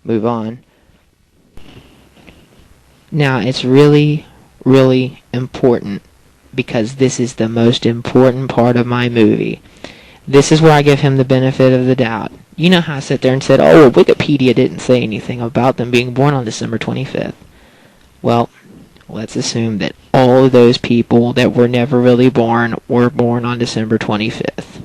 move on. Now, it's really, really important, because this is the most important part of my movie. This is where I give him the benefit of the doubt. You know how I sat there and said, oh, Wikipedia didn't say anything about them being born on December 25th. Well, let's assume that all of those people that were never really born were born on December 25th.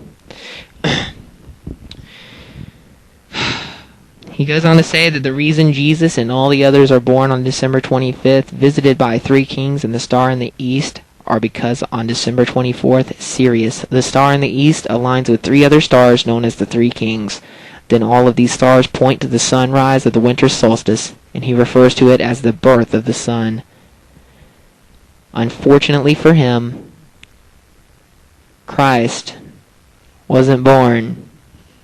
He goes on to say that the reason Jesus and all the others are born on December 25th, visited by 3 kings and the star in the east, are because on December 24th, Sirius, the star in the east, aligns with 3 other stars known as the 3 kings. Then all of these stars point to the sunrise of the winter solstice, and he refers to it as the birth of the sun. Unfortunately for him, Christ wasn't born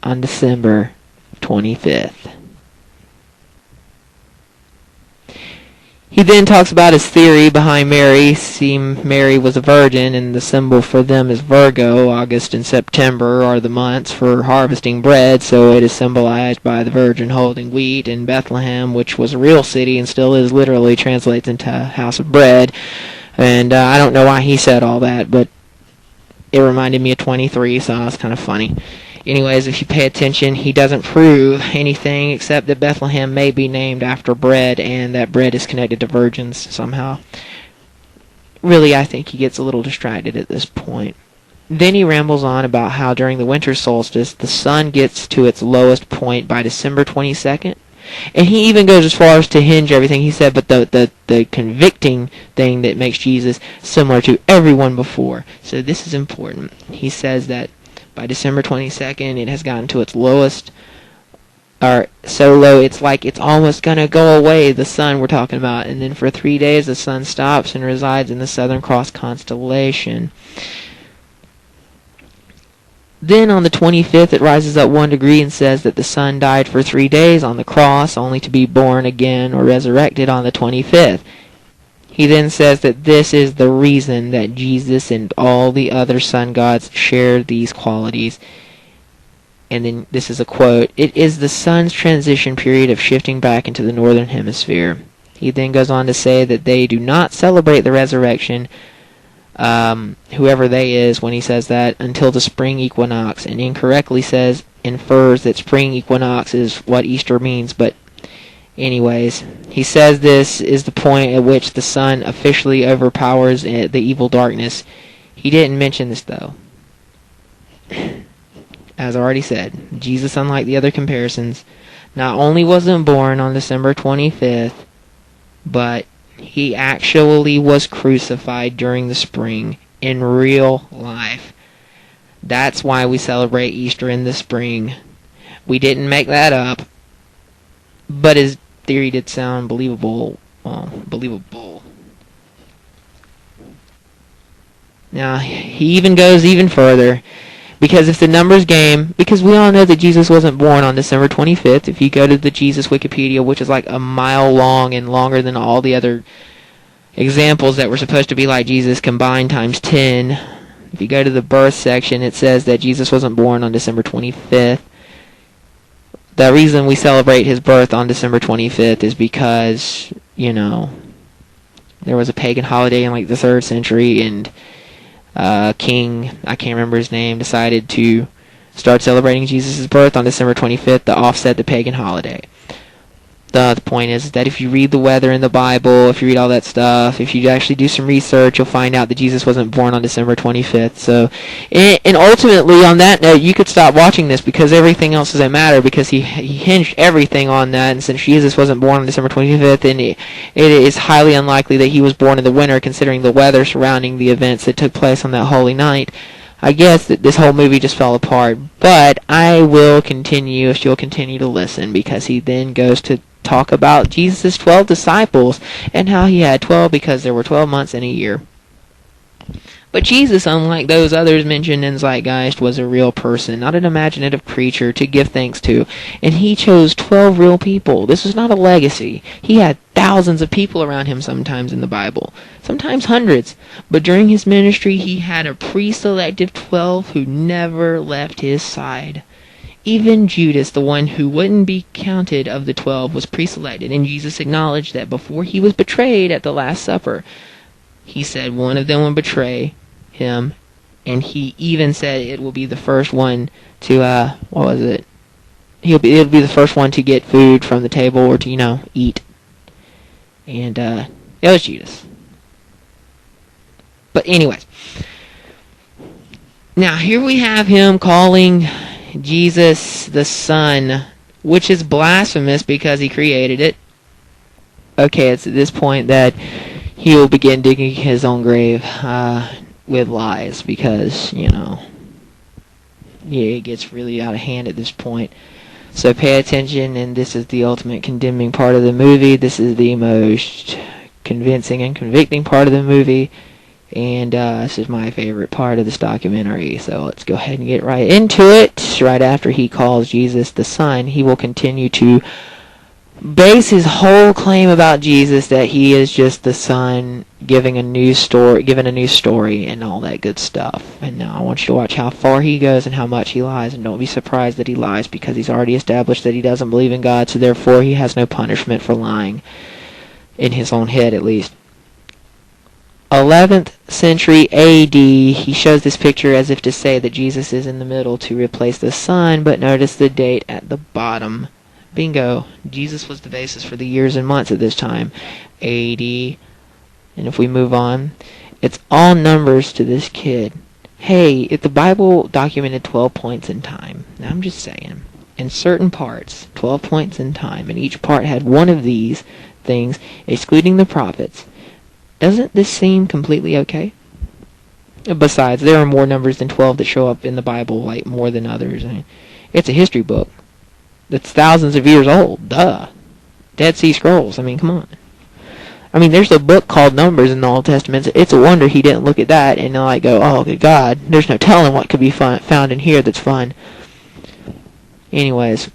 on December 25th. He then talks about his theory behind Mary. See, Mary was a virgin, and the symbol for them is Virgo. August and September are the months for harvesting bread, so it is symbolized by the virgin holding wheat. In Bethlehem, which was a real city and still is, literally translates into house of bread. And I don't know why he said all that, but it reminded me of 23, so it's kind of funny. Anyways, if you pay attention, he doesn't prove anything except that Bethlehem may be named after bread, and that bread is connected to virgins somehow. Really, I think he gets a little distracted at this point. Then he rambles on about how during the winter solstice, the sun gets to its lowest point by December 22nd. And he even goes as far as to hinge everything. He said, but the convicting thing that makes Jesus similar to everyone before. So this is important. He says that by December 22nd, it has gotten to its lowest, or so low it's like it's almost going to go away, the sun we're talking about. And then for 3 days, the sun stops and resides in the Southern Cross constellation. Then on the 25th, it rises up 1 degree and says that the sun died for 3 days on the cross, only to be born again or resurrected on the 25th. He then says that this is the reason that Jesus and all the other sun gods share these qualities. And then this is a quote, "It is the sun's transition period of shifting back into the northern hemisphere." He then goes on to say that they do not celebrate the resurrection, whoever they is, when he says that, until the spring equinox, and incorrectly infers that spring equinox is what Easter means. But anyways, he says this is the point at which the sun officially overpowers the evil darkness. He didn't mention this, though. As I already said, Jesus, unlike the other comparisons, not only wasn't born on December 25th, but he actually was crucified during the spring in real life. That's why we celebrate Easter in the spring. We didn't make that up, but his theory did sound believable. Now, he even goes even further, because it's the numbers game, because we all know that Jesus wasn't born on December 25th. If you go to the Jesus Wikipedia, which is like a mile long and longer than all the other examples that were supposed to be like Jesus combined times 10, if you go to the birth section, it says that Jesus wasn't born on December 25th. The reason we celebrate his birth on December 25th is because, there was a pagan holiday in like the 3rd century, and king, I can't remember his name, decided to start celebrating Jesus' birth on December 25th to offset the pagan holiday. The point is that if you read the weather in the Bible, if you read all that stuff, if you actually do some research, you'll find out that Jesus wasn't born on December 25th. So, and ultimately, on that note, you could stop watching this, because everything else doesn't matter, because he hinged everything on that. And since Jesus wasn't born on December 25th, and it is highly unlikely that he was born in the winter, considering the weather surrounding the events that took place on that holy night, I guess that this whole movie just fell apart. But I will continue if you'll continue to listen, because he then goes to talk about Jesus' 12 disciples and how he had 12 because there were 12 months in a year. But Jesus, unlike those others mentioned in Zeitgeist, was a real person, not an imaginative creature to give thanks to. And he chose 12 real people. This was not a legacy. He had thousands of people around him sometimes in the Bible, sometimes hundreds. But during his ministry, he had a pre-selected 12 who never left his side. even Judas, the one who wouldn't be counted of the 12, was pre-selected. And Jesus acknowledged that before he was betrayed at the Last Supper, he said one of them would betray him. And he even said it will be the first one to, it'll be the first one to get food from the table or to, eat. And, it was Judas. But anyways. Now, here we have him calling Jesus the Son, which is blasphemous because he created it. Okay, it's at this point that he'll begin digging his own grave with lies because, it gets really out of hand at this point. So pay attention, and this is the ultimate condemning part of the movie. This is the most convincing and convicting part of the movie. And this is my favorite part of this documentary. So let's go ahead and get right into it. Right after he calls Jesus the Son, he will continue to base his whole claim about Jesus that he is just the Son, giving a new story and all that good stuff. And now I want you to watch how far he goes and how much he lies, and don't be surprised that he lies because he's already established that he doesn't believe in God, so therefore he has no punishment for lying, in his own head at least. 11th century AD, he shows this picture as if to say that Jesus is in the middle to replace the Son, but notice the date at the bottom. Bingo. Jesus was the basis for the years and months at this time. AD. And if we move on, it's all numbers to this kid. Hey, if the Bible documented 12 points in time, now I'm just saying, in certain parts, 12 points in time, and each part had one of these things, excluding the prophets, doesn't this seem completely okay? Besides, there are more numbers than 12 that show up in the Bible, like more than others. I mean, it's a history book that's thousands of years old. Duh. Dead Sea Scrolls. I mean, come on. I mean, there's a book called Numbers in the Old Testament. It's a wonder he didn't look at that and go, oh, good God, there's no telling what could be found in here that's fun. Anyways,